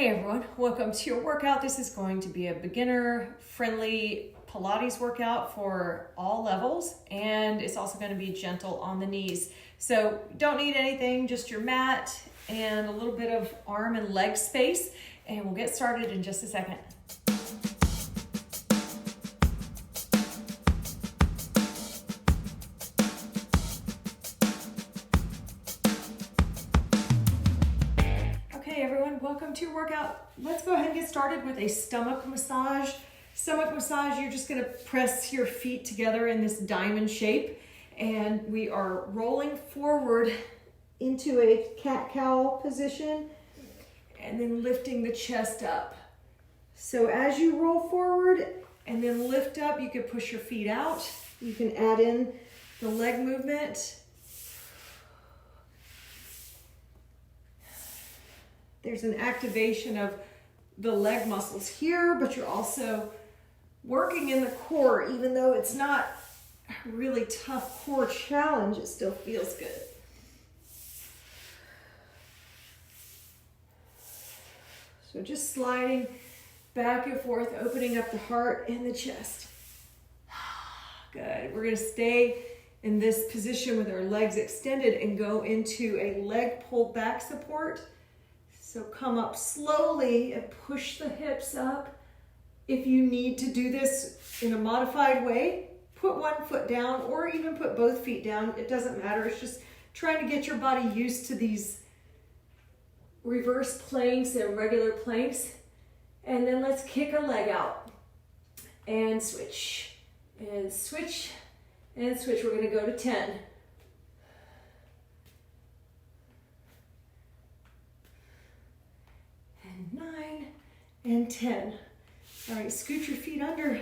Hey everyone, welcome to your workout. This is going to be a beginner-friendly Pilates workout for all levels, and it's also going to be gentle on the knees. So don't need anything, just your mat and a little bit of arm and leg space, and we'll get started in just a second. Okay everyone, welcome to your workout. Let's go ahead and get started with a stomach massage. Stomach massage, you're just gonna press your feet together in this diamond shape, and we are rolling forward into a cat-cow position and then lifting the chest up. So as you roll forward and then lift up, you can push your feet out. You can add in the leg movement. There's an activation of the leg muscles here, but you're also working in the core. Even though it's not a really tough core challenge, it still feels good. So just sliding back and forth, opening up the heart and the chest. Good. We're going to stay in this position with our legs extended and go into a leg pulled back support. So come up slowly and push the hips up. If you need to do this in a modified way, put one foot down or even put both feet down. It doesn't matter. It's just trying to get your body used to these reverse planks and regular planks. And then let's kick a leg out and switch and switch and switch. We're going to go to 10. And 9 and 10. All right, scoot your feet under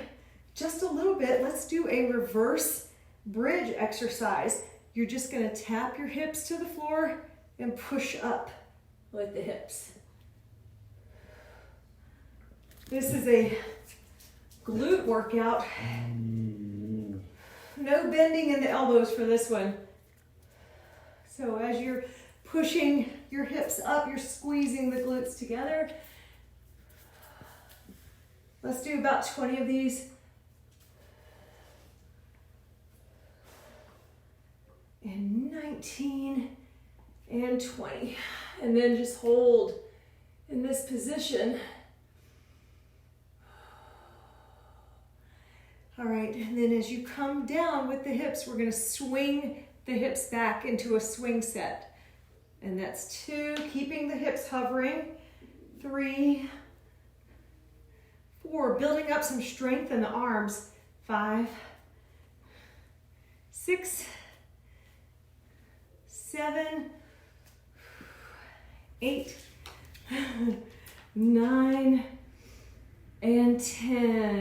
just a little bit. Let's do a reverse bridge exercise. You're just going to tap your hips to the floor and push up with the hips. This is a glute workout. No bending in the elbows for this one. So as you're pushing your hips up, you're squeezing the glutes together. Let's do about 20 of these. And 19 and 20. And then just hold in this position. All right, and then as you come down with the hips, we're going to swing the hips back into a swing set. And that's 2, keeping the hips hovering. 3, 4, building up some strength in the arms. 5, 6, 7, 8, 9, and 10.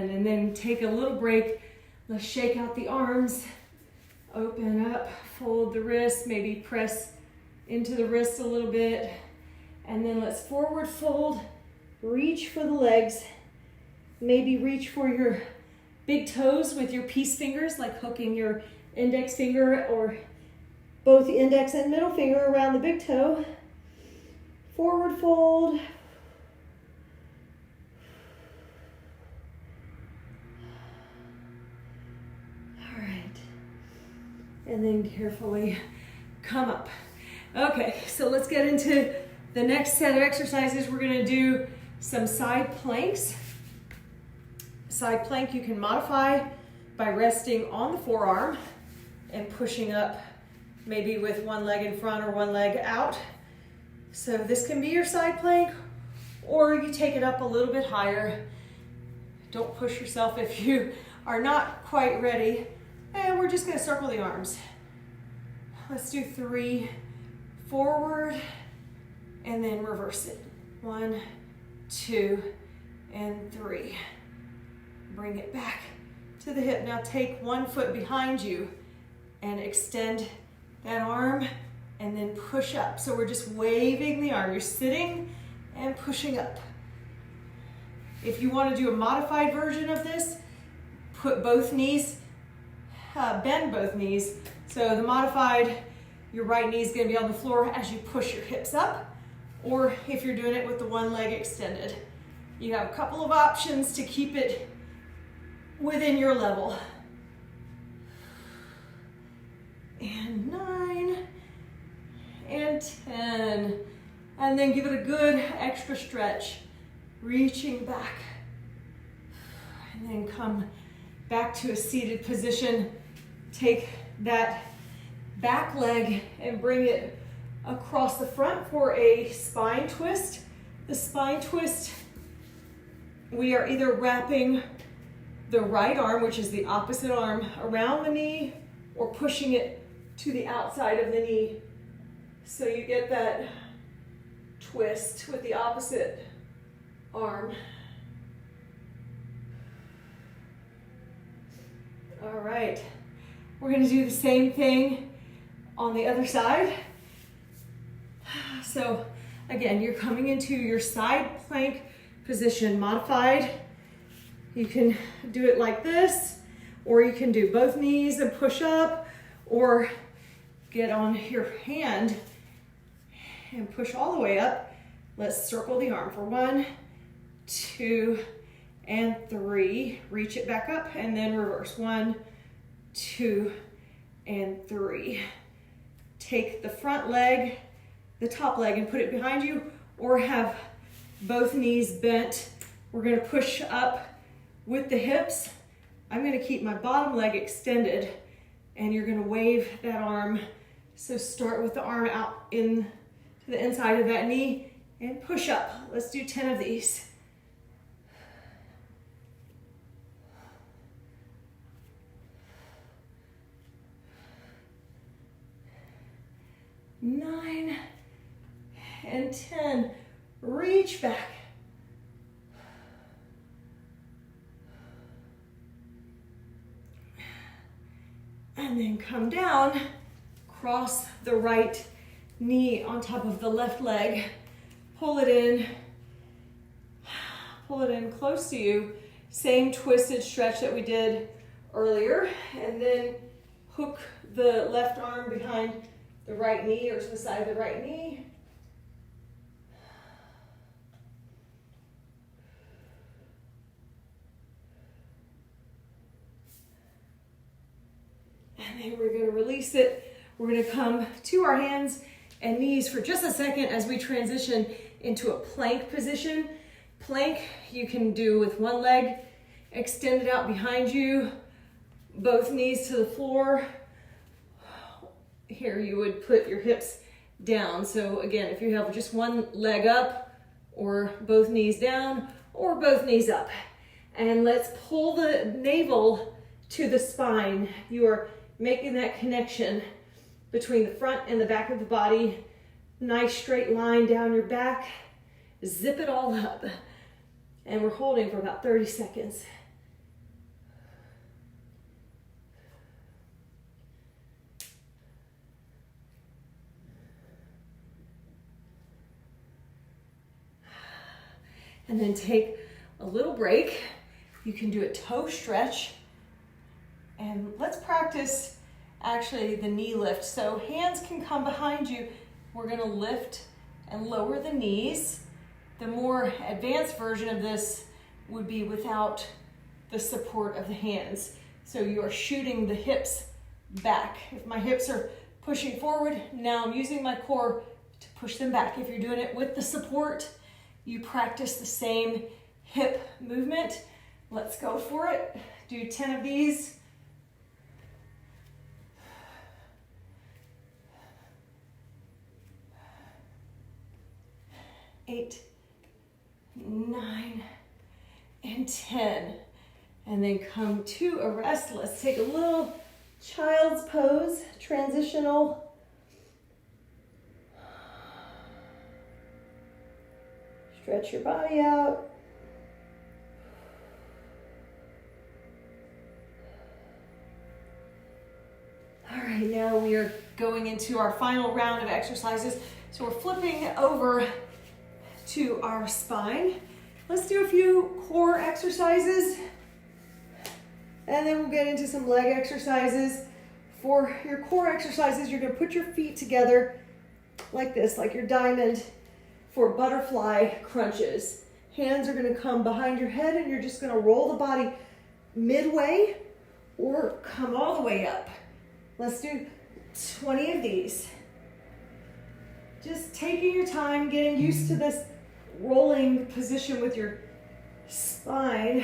And then take a little break. Let's shake out the arms. Open up, fold the wrists, maybe press into the wrists a little bit. And then let's forward fold, reach for the legs. Maybe reach for your big toes with your peace fingers, like hooking your index finger or both index and middle finger around the big toe. Forward fold. All right. And then carefully come up. Okay, so let's get into the next set of exercises. We're going to do some side planks. Side plank you can modify by resting on the forearm and pushing up, maybe with one leg in front or one leg out. So this can be your side plank, or you take it up a little bit higher. Don't push yourself if you are not quite ready. And we're just going to circle the arms. Let's do 3, forward, and then reverse it. 1, 2, and 3. Bring it back to the hip. Now take one foot behind you and extend that arm and then push up. So we're just waving the arm. You're sitting and pushing up. If you want to do a modified version of this, put both knees, bend both knees. So the modified, your right knee is going to be on the floor as you push your hips up, or if you're doing it with the one leg extended. You have a couple of options to keep it within your level. And 9, and 10. And then give it a good extra stretch, reaching back. And then come back to a seated position. Take that back leg and bring it across the front for a spine twist. The spine twist, we are either wrapping the right arm, which is the opposite arm, around the knee, or pushing it to the outside of the knee. So you get that twist with the opposite arm. All right, we're gonna do the same thing on the other side. So again, you're coming into your side plank position, modified. You can do it like this, or you can do both knees and push up, or get on your hand and push all the way up. Let's circle the arm for 1, 2, and 3. Reach it back up and then reverse. 1, 2, and 3. Take the front leg, the top leg, and put it behind you, or have both knees bent. We're gonna push up with the hips. I'm gonna keep my bottom leg extended, and you're gonna wave that arm. So start with the arm out in to the inside of that knee and push up. Let's do 10 of these. Nine and 10. Reach back. And then come down, cross the right knee on top of the left leg. Pull it in close to you. Same twisted stretch that we did earlier. And then hook the left arm behind the right knee or to the side of the right knee. And then we're gonna release it. We're gonna come to our hands and knees for just a second as we transition into a plank position. Plank you can do with one leg extended out behind you, both knees to the floor. Here you would put your hips down. So again, if you have just one leg up, or both knees down, or both knees up. And let's pull the navel to the spine. You are making that connection between the front and the back of the body. Nice straight line down your back. Zip it all up. And we're holding for about 30 seconds. And then take a little break. You can do a toe stretch. And let's practice actually the knee lift. So hands can come behind you. We're gonna lift and lower the knees. The more advanced version of this would be without the support of the hands. So you are shooting the hips back. If my hips are pushing forward, now I'm using my core to push them back. If you're doing it with the support, you practice the same hip movement. Let's go for it. Do 10 of these. 8, 9, and 10. And then come to a rest. Let's take a little child's pose, transitional. Stretch your body out. All right, now we are going into our final round of exercises. So we're flipping over to our spine. Let's do a few core exercises, and then we'll get into some leg exercises. For your core exercises, you're gonna put your feet together like this, like your diamond. for butterfly crunches. Hands are gonna come behind your head and you're just gonna roll the body midway or come all the way up. Let's do 20 of these. Just taking your time, getting used to this rolling position with your spine.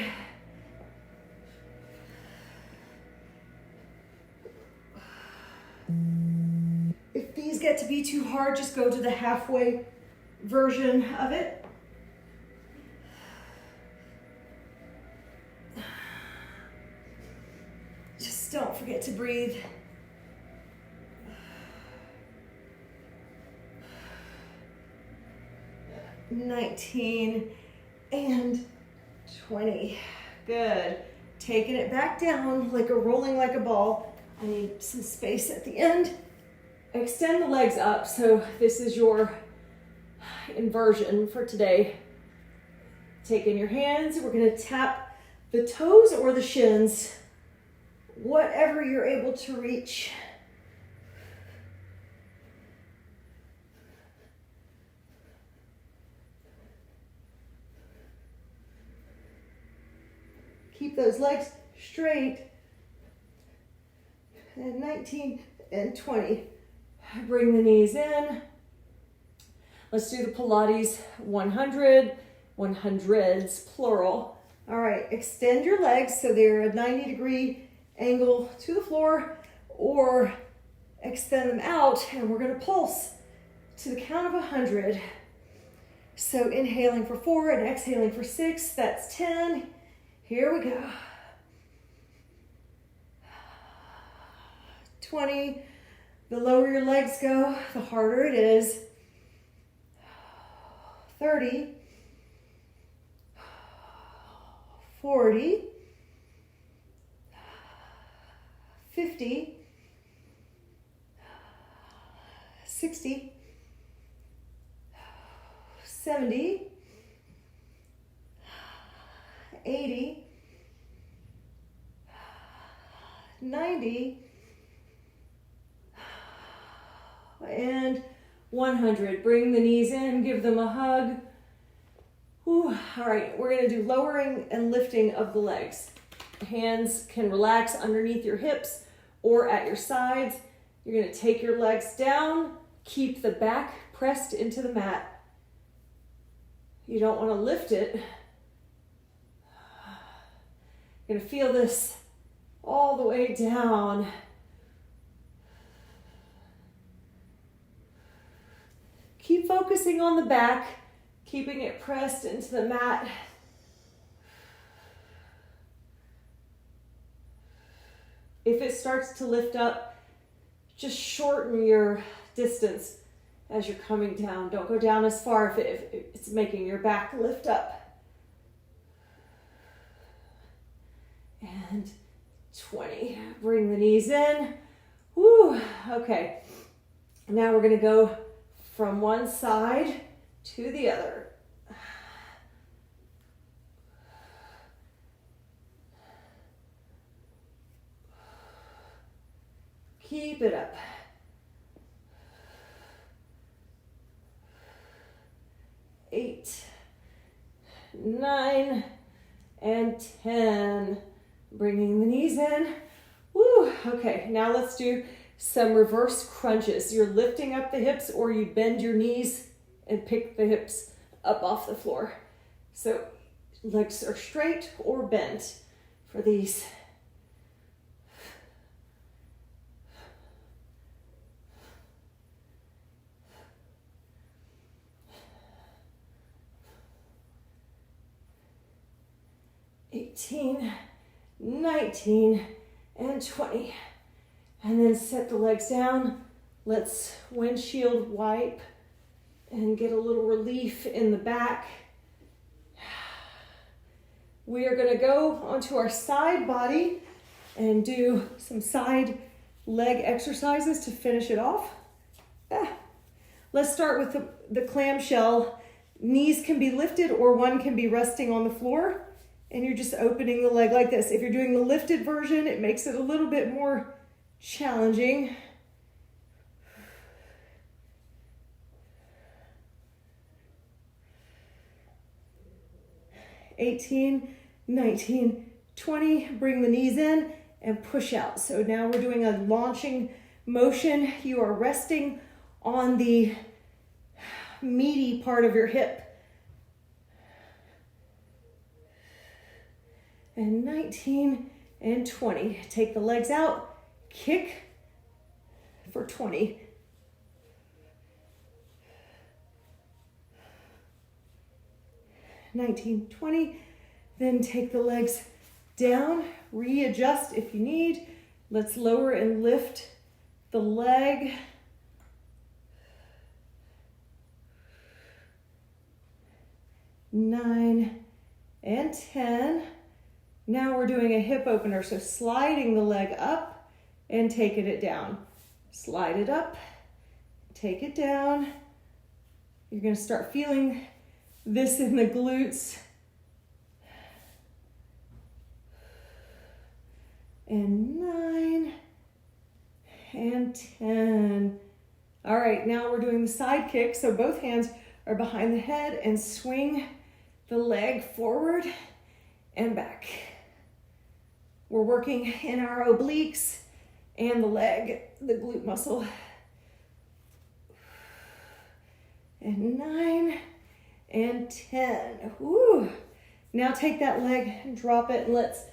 If these get to be too hard, just go to the halfway version of it. Just don't forget to breathe. $19 and $20. Good. Taking it back down, rolling like a ball. I need some space at the end. Extend the legs up. So this is your inversion for today. Taking your hands, we're going to tap the toes or the shins, whatever you're able to reach. Keep those legs straight. And 19 and 20. Bring the knees in. Let's do the Pilates 100s plural. All right, extend your legs so they're a 90-degree angle to the floor, or extend them out, and we're gonna pulse to the count of 100. So inhaling for 4 and exhaling for 6, that's 10. Here we go. 20. The lower your legs go, the harder it is. 30. 40. 50. 60. 70. 80. 90. And 100. Bring the knees in, give them a hug. Whew. All right, we're gonna do lowering and lifting of the legs. Hands can relax underneath your hips or at your sides. You're gonna take your legs down, keep the back pressed into the mat. You don't wanna lift it. You're gonna feel this all the way down. Keep focusing on the back, keeping it pressed into the mat. If it starts to lift up, just shorten your distance as you're coming down. Don't go down as far if it's making your back lift up. And 20. Bring the knees in. Woo. Okay. Now we're going to go from one side to the other. Keep it up. 8, 9, and 10. Bringing the knees in. Woo. Okay, now let's do some reverse crunches. You're lifting up the hips, or you bend your knees and pick the hips up off the floor. So legs are straight or bent for these. $18, $19, and $20. And then set the legs down. Let's windshield wipe and get a little relief in the back. We are gonna go onto our side body and do some side leg exercises to finish it off. Let's start with the clamshell. Knees can be lifted or one can be resting on the floor, and you're just opening the leg like this. If you're doing the lifted version, it makes it a little bit more challenging. 18, 19, 20. Bring the knees in and push out. So now we're doing a launching motion. You are resting on the meaty part of your hip. And 19 and 20. Take the legs out, kick for 20. (19, 20). Then take the legs down, readjust if you need. Let's lower and lift the leg. (9 and 10). Now we're doing a hip opener, so sliding the leg up and taking it down. Slide it up, take it down. You're going to start feeling this in the glutes. And 9 and 10. All right, now we're doing the side kick. So both hands are behind the head and swing the leg forward and back. We're working in our obliques and the leg, the glute muscle. And 9 and 10. Woo. Now take that leg and drop it, and let's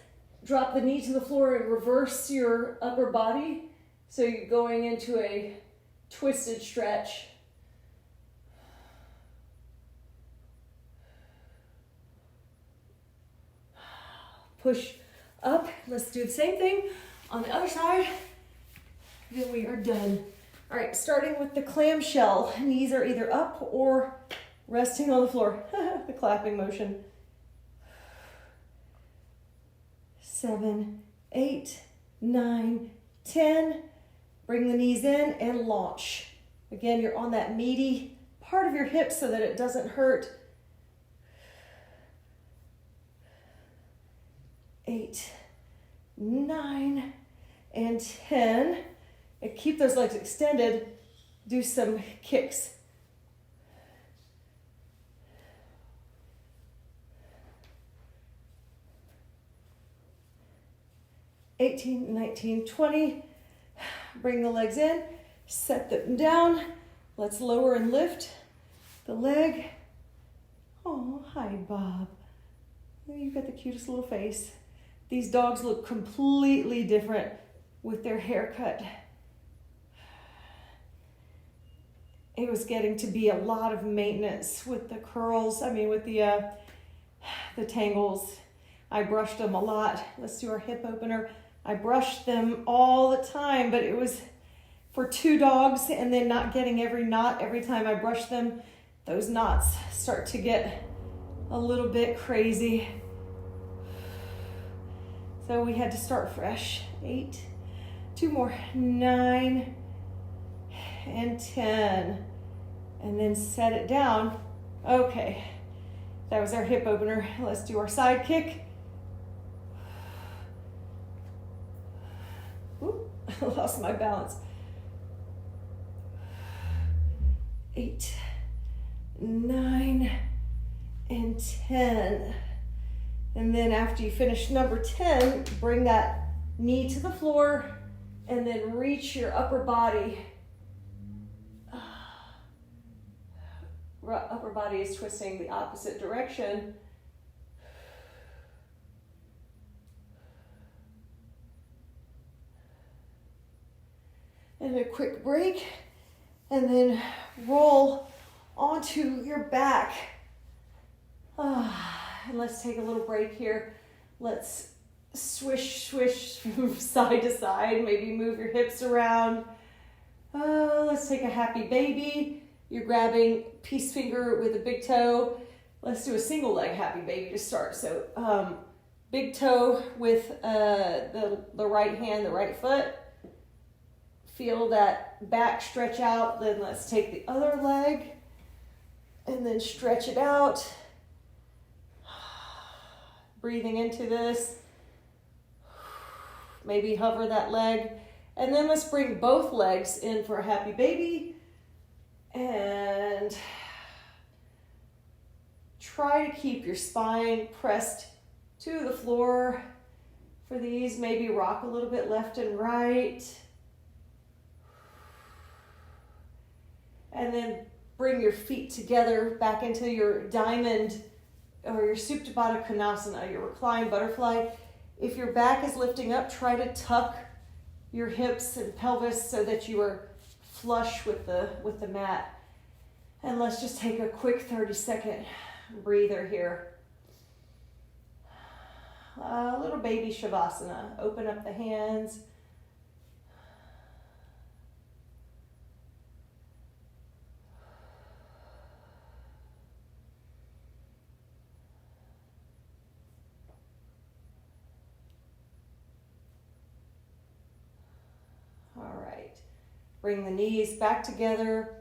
drop the knee to the floor and reverse your upper body. So you're going into a twisted stretch. Push up. Let's do the same thing on the other side. Then we are done. All right, starting with the clamshell. Knees are either up or resting on the floor. The clapping motion. 7, 8, 9, 10. Bring the knees in and launch. Again, you're on that meaty part of your hip so that it doesn't hurt. 8, 9, and 10. And keep those legs extended. Do some kicks. (18, 19, 20). Bring the legs in, set them down. Let's lower and lift the leg. Oh, hi, Bob. You've got the cutest little face. These dogs look completely different with their haircut. It was getting to be a lot of maintenance with the curls. With the tangles. I brushed them a lot. Let's do our hip opener. I brushed them all the time, but it was for 2 dogs and then not getting every knot every time I brush them. Those knots start to get a little bit crazy. So we had to start fresh. 8, 2 more, 9 and 10. And then set it down. Okay, that was our hip opener. Let's do our side kick. Ooh, I lost my balance. 8, 9, and 10. And then after you finish number 10, bring that knee to the floor and then reach your upper body. Upper body is twisting the opposite direction. And a quick break, and then roll onto your back. And let's take a little break here. Let's swish, swish from side to side. Maybe move your hips around. Let's take a happy baby. You're grabbing peace finger with a big toe. Let's do a single leg happy baby to start. So big toe with the right hand, the right foot. Feel that back stretch out. Then let's take the other leg and then stretch it out. Breathing into this. Maybe hover that leg. And then let's bring both legs in for a happy baby. And try to keep your spine pressed to the floor. For these, maybe rock a little bit left and right. And then bring your feet together back into your diamond or your Supta Baddha Konasana, your reclined butterfly. If your back is lifting up, try to tuck your hips and pelvis so that you are flush with the mat. And let's just take a quick 30-second breather here. A little baby Shavasana. Open up the hands. All right. Bring the knees back together.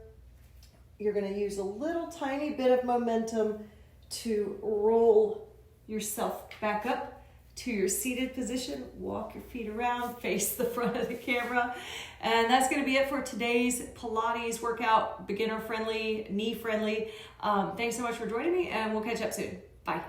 You're going to use a little tiny bit of momentum to roll yourself back up to your seated position. Walk your feet around, face the front of the camera. And that's going to be it for today's Pilates workout, beginner friendly, knee friendly. Thanks so much for joining me, and we'll catch up soon. Bye.